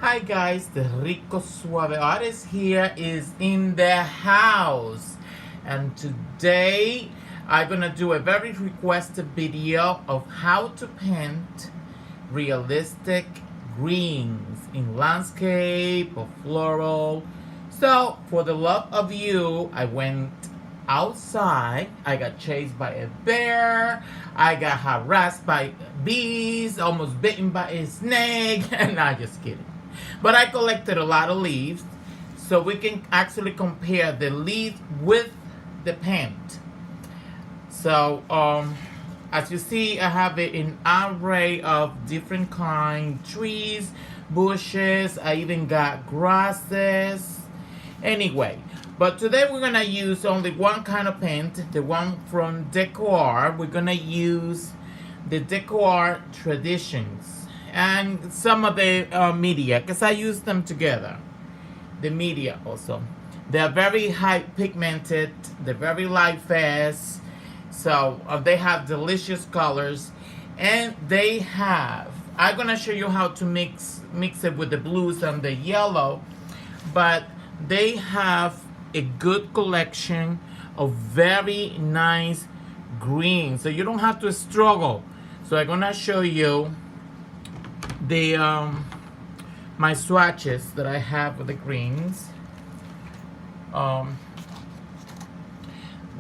Hi guys, the Rico Suave artist here is in the house, and today I'm gonna do a very requested video of how to paint realistic greens in landscape or floral. So for the love of you, I went outside. I got chased by a bear. I got harassed by bees, almost bitten by a snake. And I'm just kidding. But I collected a lot of leaves so we can actually compare the leaves with the paint. So as you see, I have it in array of different kind trees, bushes. I even got grasses. Anyway, but today we're gonna use only one kind of paint, the one from DecoArt. We're gonna use the DecoArt Traditions and some of the media, because I use them together. The media also. They're very high pigmented, they're very light fast, so they have delicious colors, and they have, I'm gonna show you how to mix it with the blues and the yellow, but they have a good collection of very nice greens, so you don't have to struggle. So I'm gonna show you the my swatches that I have with the greens.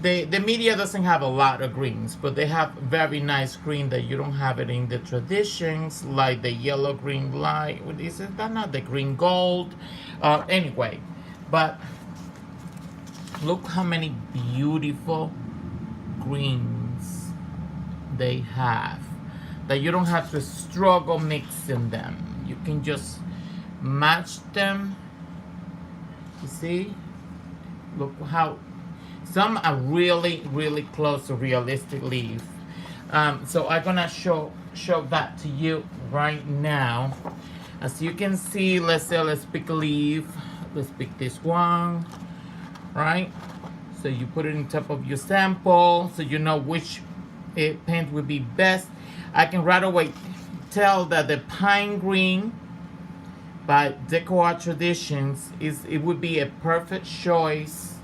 The media doesn't have a lot of greens, but they have very nice green that you don't have it in the traditions, like the yellow green light. What is it? That's not the green gold. Anyway, but look how many beautiful greens they have that you don't have to struggle mixing them. You can just match them. You see? Look how some are really close to realistic leaf. So I'm gonna show that to you right now. As you can see, let's pick a leaf. Let's pick this one, right? So you put it on top of your sample, so you know which paint would be best. I can right away tell that the pine green by DecoArt Traditions it would be a perfect choice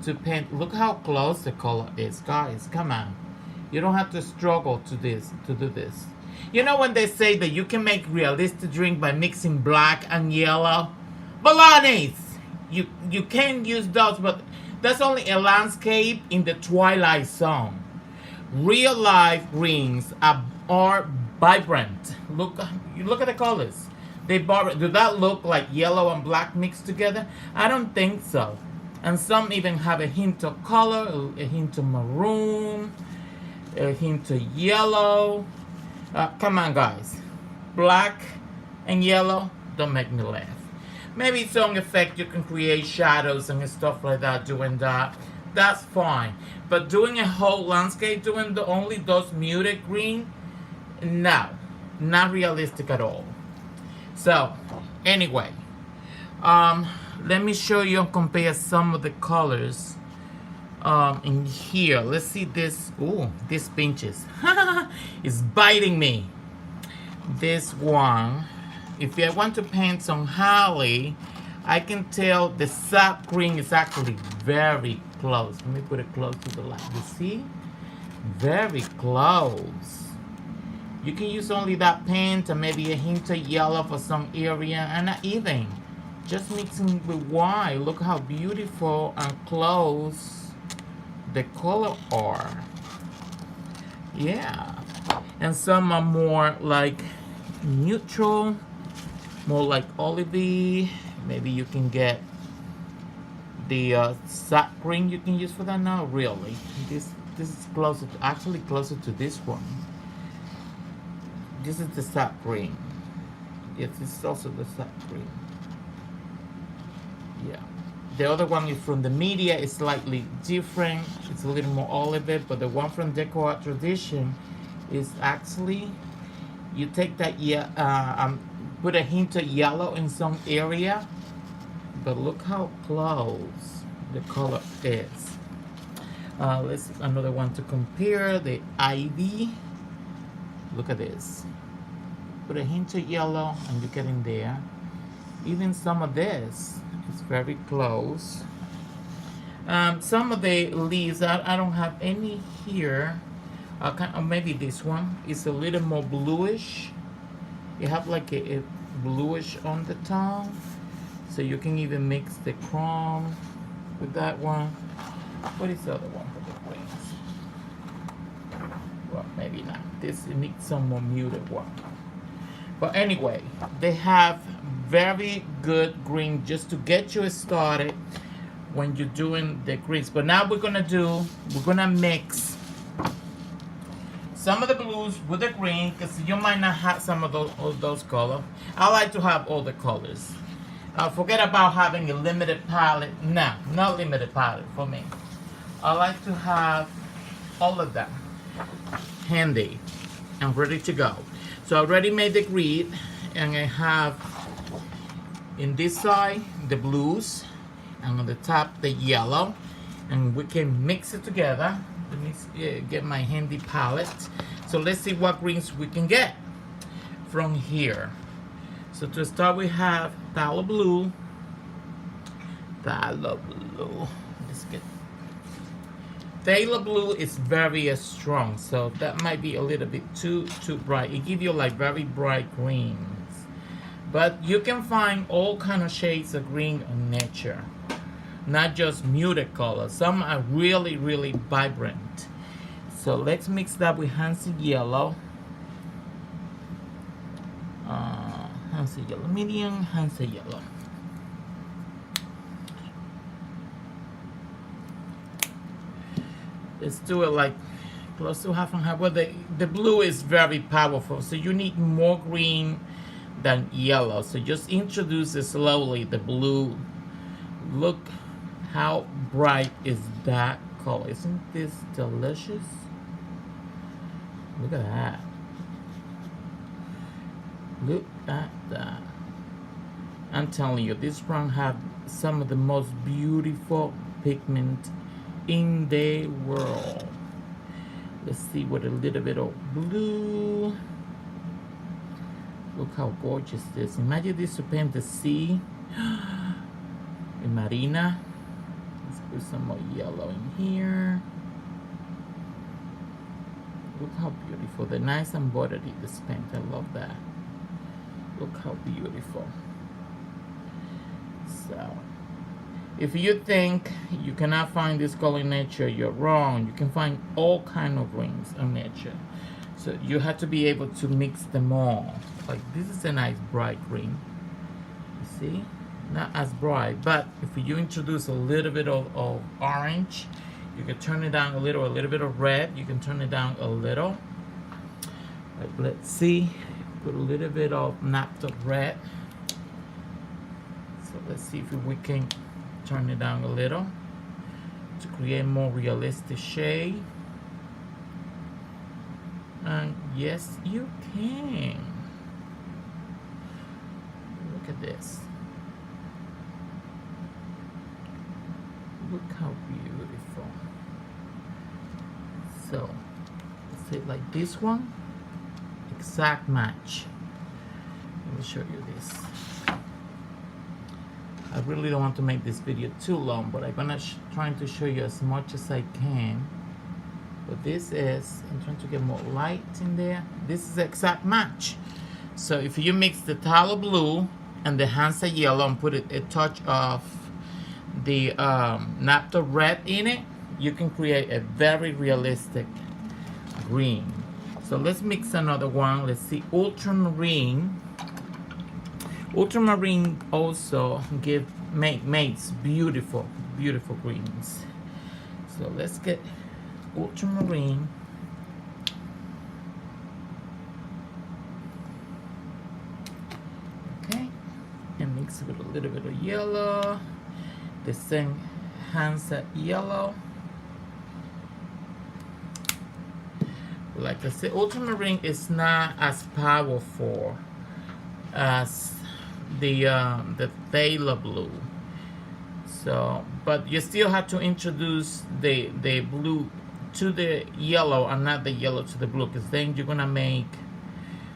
to paint. Look how close the color is, guys. Come on, you don't have to struggle to do this. You know when they say that you can make realistic drink by mixing black and yellow? Baloney's! You can use those, but that's only a landscape in the twilight zone. Real life greens are vibrant. Look at the colors. They do that look like yellow and black mixed together? I don't think so. And some even have a hint of color, a hint of maroon, a hint of yellow. Come on, guys. Black and yellow don't make me laugh. Maybe some effect you can create shadows and stuff like that doing that. That's fine. But doing a whole landscape, doing only those muted green, no, not realistic at all. So, anyway, let me show you and compare some of the colors in here. Let's see this. Ooh, this pinches. It's biting me. This one. If I want to paint some holly, I can tell the sap green is actually very close. Let me put it close to the light. You see? Very close. You can use only that paint and maybe a hint of yellow for some area, and not even. Just mixing with white. Look how beautiful and close the color are. Yeah. And some are more like neutral, more like olivey. Maybe you can get the sap green you can use for that. Now really, this is closer to, actually closer to this one. This is the sap green. Yes, this is also the sap green. Yeah, the other one is from the media. It's slightly different. It's a little more olivey, but the one from DecoArt Tradition is actually, you take that put a hint of yellow in some area, but look how close the color is. Let's another one to compare, the ivy. Look at this. Put a hint of yellow and you get in there. Even some of this is very close. Some of the leaves, I don't have any here. Or maybe this one is a little more bluish. You have like a bluish on the tongue. So you can even mix the chrome with that one. What is the other one for the greens? Well, maybe not. This needs some more muted one. But anyway, they have very good green just to get you started when you're doing the greens. But now we're gonna mix some of the blues with the green, because you might not have some of those colors. I like to have all the colors. Forget about having a limited palette. No, not limited palette for me. I like to have all of them handy and ready to go. So I already made the grid, and I have in this side the blues, and on the top the yellow, and we can mix it together. Let me get my handy palette. So let's see what greens we can get from here. So to start, we have phthalo blue. Phthalo blue. Let's get. Phthalo blue is very strong, so that might be a little bit too bright. It gives you like very bright greens, but you can find all kind of shades of green in nature, not just muted colors. Some are really, really vibrant. So let's mix that with Hansa yellow. Hansa yellow medium, Hansa yellow. Let's do it like close to half and half. Well, the blue is very powerful, so you need more green than yellow. So just introduce it slowly, the blue. Look how bright is that color. Isn't this delicious? Look at that. Look at that. I'm telling you, this brown have some of the most beautiful pigment in the world. Let's see with a little bit of blue. Look how gorgeous this is. Imagine this to paint the sea in Marina. Let's put some more yellow in here. Look how beautiful. The nice embroidery this paint. I love that. Look how beautiful. So if you think you cannot find this color in nature, you're wrong. You can find all kind of greens in nature. So you have to be able to mix them all. Like this is a nice bright green. You see? Not as bright, but if you introduce a little bit of orange, you can turn it down a little bit of red, you can turn it down a little. Like, let's see. Put a little bit of naphtha red. So let's see if we can turn it down a little to create more realistic shade. And yes, you can. Look at this. Look how beautiful. So let's say like this one, exact match. Let me show you this. I really don't want to make this video too long, but I'm gonna trying to show you as much as I can. But this is, I'm trying to get more light in there. This is the exact match. So if you mix the phthalo blue and the Hansa yellow and put a touch of the naphtha red in it, you can create a very realistic green. So let's mix another one. Let's see, ultramarine. Ultramarine also makes beautiful greens. So let's get ultramarine. Okay, and mix it with a little bit of yellow. The same Hansa yellow. Like I said, ultramarine is not as powerful as the phthalo blue. So, but you still have to introduce the blue to the yellow and not the yellow to the blue, because then you're gonna make,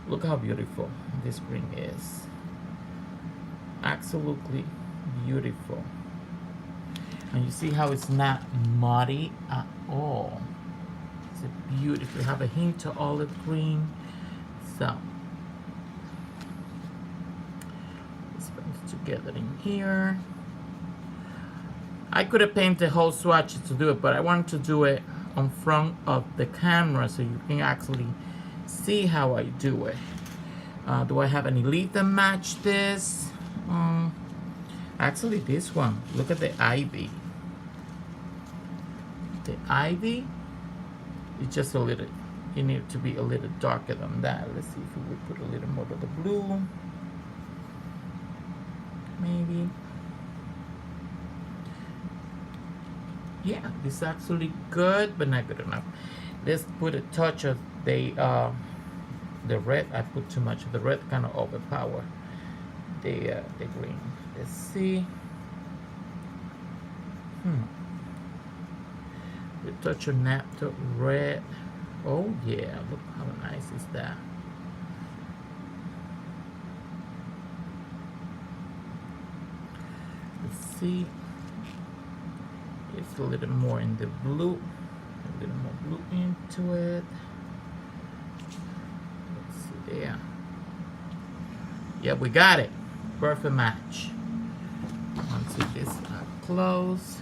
look how beautiful this green is. Absolutely beautiful. And you see how it's not muddy at all. It's a beautiful. Have a hint of olive green. So let's put it together in here. I could have painted the whole swatch to do it, but I wanted to do it on front of the camera so you can actually see how I do it. Do I have any leaf that match this? Actually, this one. Look at the ivy. The ivy is just a little. You need to be a little darker than that. Let's see if we would put a little more of the blue. Maybe. Yeah, this is actually good, but not good enough. Let's put a touch of the red. I put too much of the red, kind of overpower the green. Let's see. The touch of naphtha red. Oh yeah, look how nice is that. Let's see. It's a little more in the blue. A little more blue into it. Let's see there. Yeah, we got it. Perfect match. Once it is close.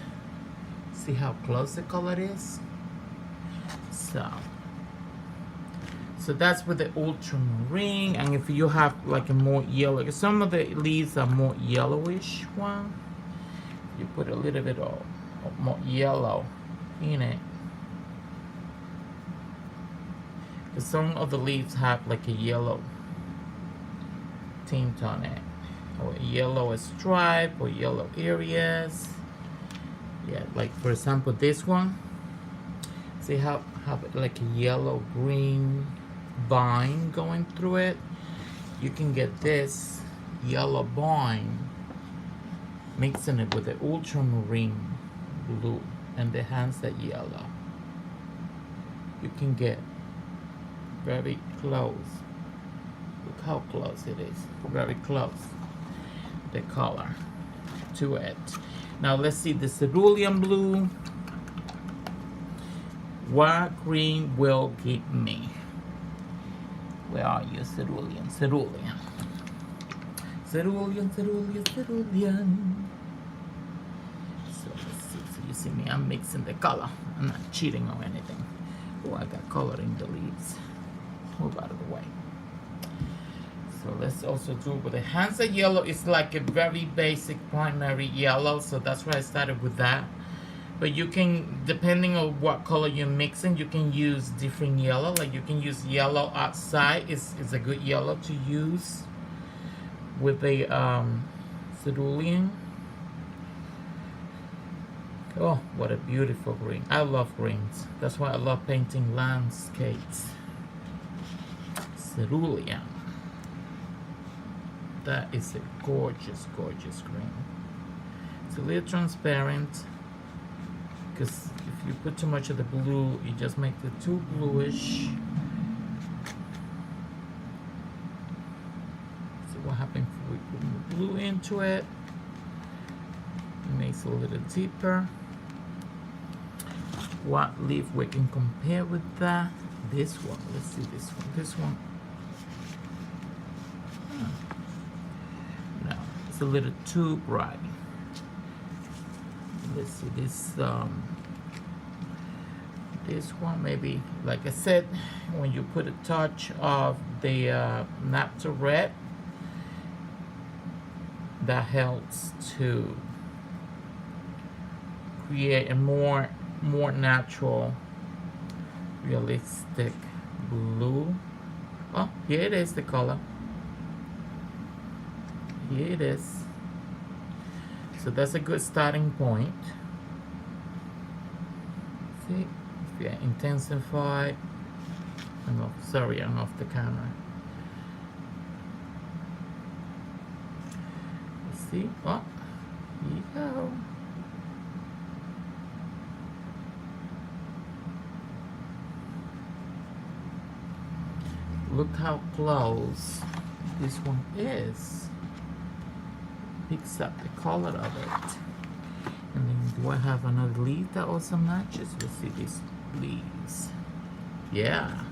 See how close the color is? So that's with the ultramarine. And if you have like a more yellow, some of the leaves are more yellowish one. You put a little bit of more yellow in it. Because some of the leaves have like a yellow tint on it, or a yellow stripe, or yellow areas. Yeah, like for example this one. See how have like a yellow green vine going through it. You can get this yellow vine, mixing it with the ultramarine blue, and the hands that yellow. You can get very close. Look how close it is. Very close. The color to it. Now let's see the cerulean blue. What green will give me? Where are you, cerulean? Cerulean. Cerulean, cerulean, cerulean. So let's see. So you see me, I'm mixing the color. I'm not cheating on anything. Oh, I got color in the leaves. Move out of the way. So let's also do with the hands of yellow. It's like a very basic primary yellow, so that's why I started with that. But you can, depending on what color you're mixing, you can use different yellow. Like you can use yellow outside. It's a good yellow to use with the cerulean. Oh, what a beautiful green. I love greens. That's why I love painting landscapes. Cerulean. That is a gorgeous, gorgeous green. It's a little transparent, because if you put too much of the blue, you just make it too bluish. So what happens if we put more blue into it? It makes it a little deeper. What leaf we can compare with that? This one. Let's see this one. This one. No, it's a little too bright. Let's see this. This one maybe, like I said, when you put a touch of the naphtha red, that helps to create a more natural, realistic blue. Oh, here it is, the color. Here it is. So that's a good starting point. See, if you intensify. I'm sorry, I'm off the camera. See, oh, here you go. Look how close this one is. picks up the color of it. And then do I have another leaf that also matches? Let's see these leaves. Yeah.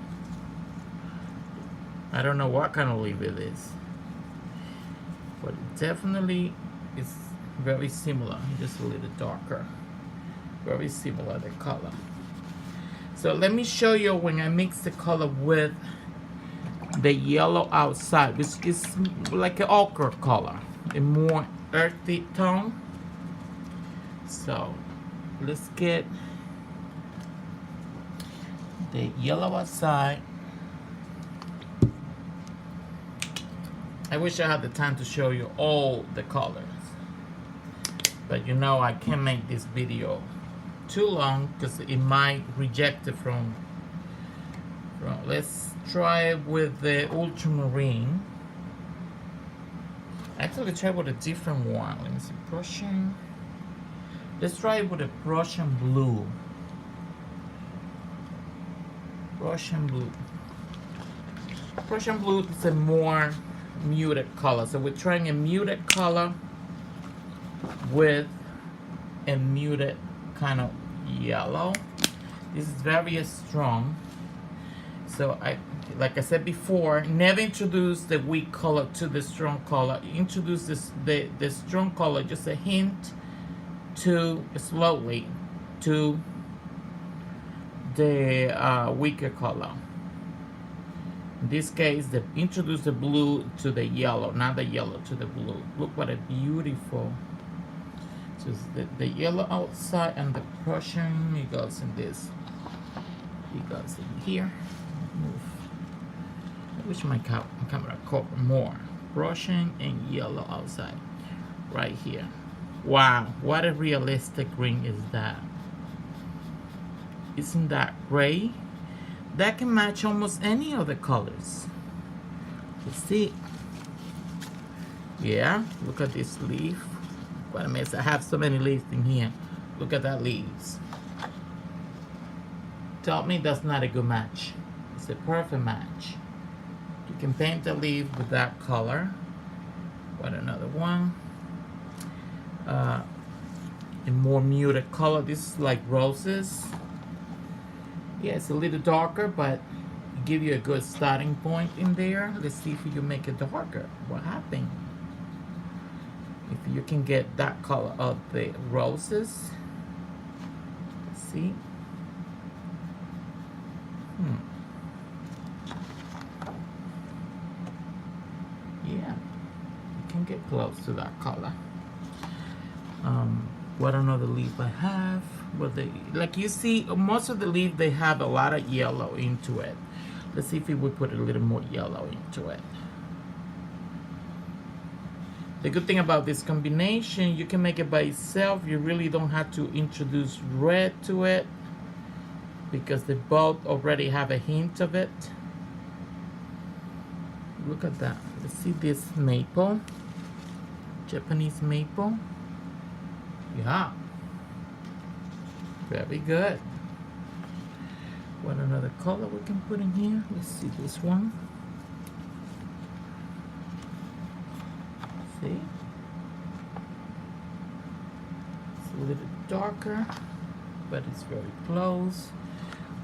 I don't know what kind of leaf it is, but it definitely is very similar, just a little darker. Very similar, the color. So let me show you when I mix the color with the yellow outside, which is like an ochre color, a more earthy tone. So let's get the yellow outside. I wish I had the time to show you all the colors, but you know I can't make this video too long because it might reject it from let's try it with the ultramarine. Actually try with a different one. Let me see, Prussian. Let's try it with a Prussian blue. Prussian blue. Prussian blue is a more muted color, so we're trying a muted color with a muted kind of yellow. This is very strong, so like I said before, never introduce the weak color to the strong color. Introduce the strong color just a hint to slowly to the weaker color. In this case, introduce the blue to the yellow, not the yellow to the blue. Look what a beautiful. So it's the yellow outside and the Prussian, it goes in this. It goes in here. Move. I wish my camera covered more. Prussian and yellow outside. Right here. Wow, what a realistic green is that. Isn't that great? That can match almost any of the colors. Let's see. Yeah, look at this leaf. What a mess. I have so many leaves in here. Look at that leaves. Tell me that's not a good match. It's a perfect match. You can paint the leaf with that color. What another one? A more muted color. This is like roses. Yeah, it's a little darker, but give you a good starting point in there. Let's see if you make it darker. What happened? If you can get that color of the roses. Let's see. Yeah, you can get close to that color. What another leaf I have? Well, like you see, most of the leaf they have a lot of yellow into it. Let's see if we would put a little more yellow into it. The good thing about this combination, you can make it by itself. You really don't have to introduce red to it because they both already have a hint of it. Look at that. Let's see this maple, Japanese maple. Yeah, very good. What another color we can put in here? Let's see this one. See? It's a little darker, but it's very close.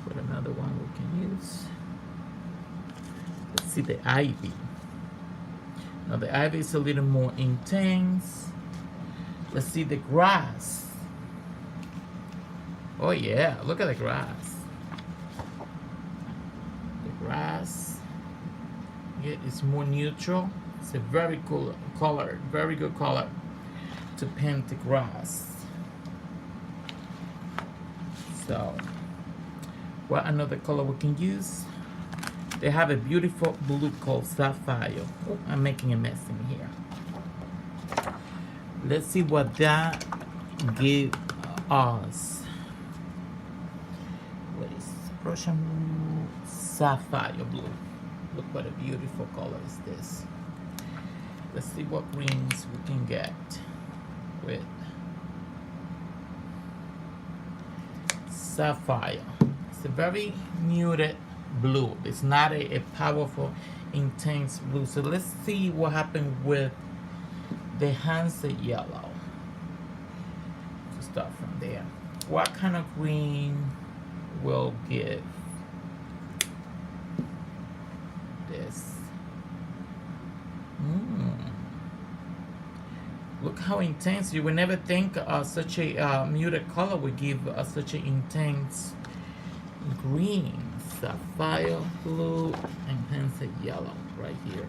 What another one we can use? Let's see the ivy. Now the ivy is a little more intense. Let's see the grass. Oh yeah, look at the grass. The grass, yeah, it's more neutral. It's a very cool color, very good color to paint the grass. So, what another color we can use? They have a beautiful blue called sapphire. Oh, I'm making a mess in here. Let's see what that gives us. What is Prussian blue? Sapphire blue. Look what a beautiful color is this. Let's see what greens we can get with sapphire. It's a very muted blue. It's not a powerful, intense blue. So let's see what happened with the Hansa yellow. To start from there. What kind of green will give this? Look how intense. You would never think such a muted color would give such an intense green. Sapphire blue and Hansa yellow right here.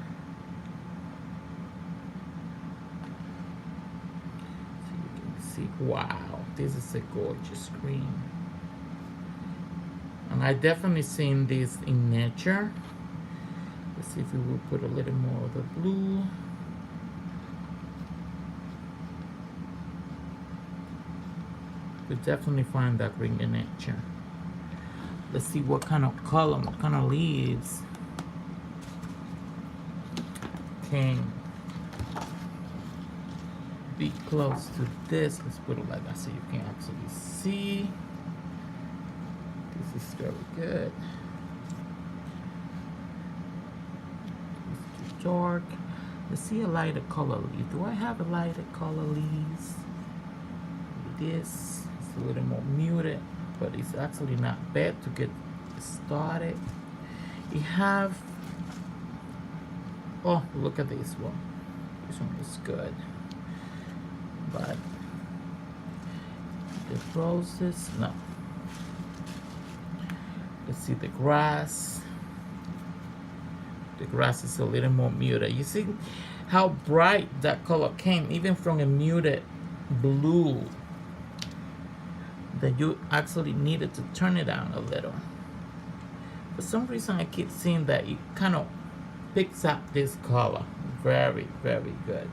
So you can see, wow, this is a gorgeous green. And I definitely seen this in nature. Let's see if we will put a little more of the blue. You definitely find that green in nature. Let's see what kind of color, what kind of leaves can be close to this. Let's put it like that so you can actually see. This is very good. It's too dark. Let's see a lighter color leaf. Do I have a lighter color leaves? This is a little more muted, but it's actually not bad to get started. You have, oh, look at this one. This one is good. But the roses, no. Let's see the grass. The grass is a little more muted. You see how bright that color came, even from a muted blue, that you actually needed to turn it down a little. For some reason, I keep seeing that it kind of picks up this color. Very, very good.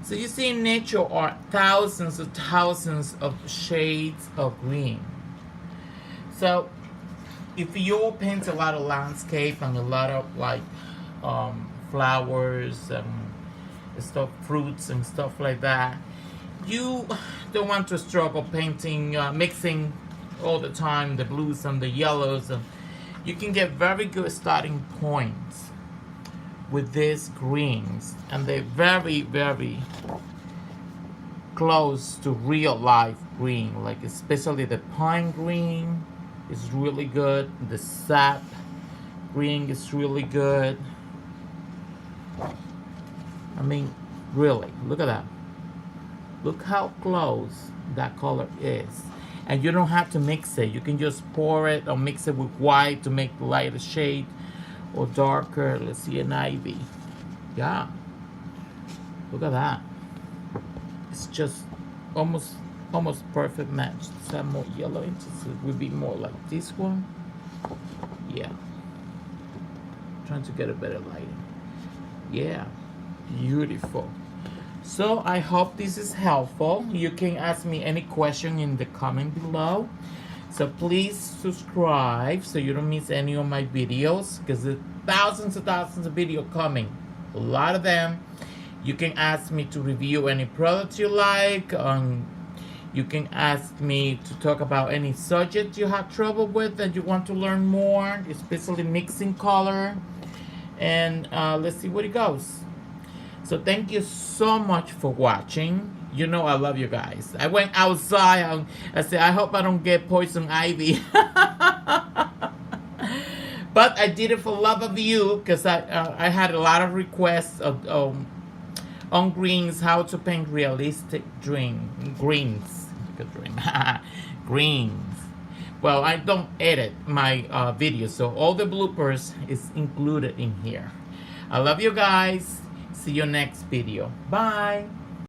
So you see in nature are thousands of shades of green. So if you paint a lot of landscape and a lot of like flowers and stuff, fruits and stuff like that, you don't want to struggle painting, mixing all the time the blues and the yellows. And you can get very good starting points with these greens, and they're very, very close to real life green. Like especially the pine green is really good. The sap green is really good. I mean, really, look at that. Look how close that color is. And you don't have to mix it. You can just pour it or mix it with white to make the lighter shade or darker. Let's see an ivy. Yeah. Look at that. It's just almost perfect match. Some more yellow into it. It would be more like this one. Yeah. Trying to get a better lighting. Yeah. Beautiful. So I hope this is helpful. You can ask me any question in the comment below. So please subscribe so you don't miss any of my videos, because there's thousands of videos coming. A lot of them. You can ask me to review any product you like. You can ask me to talk about any subject you have trouble with that you want to learn more, especially mixing color. And let's see where it goes. So thank you so much for watching. You know I love you guys. I went outside. I said, I hope I don't get poison ivy. But I did it for love of you, because I had a lot of requests of, on greens, how to paint realistic greens. Greens. Well, I don't edit my videos, so all the bloopers is included in here. I love you guys. See you next video. Bye.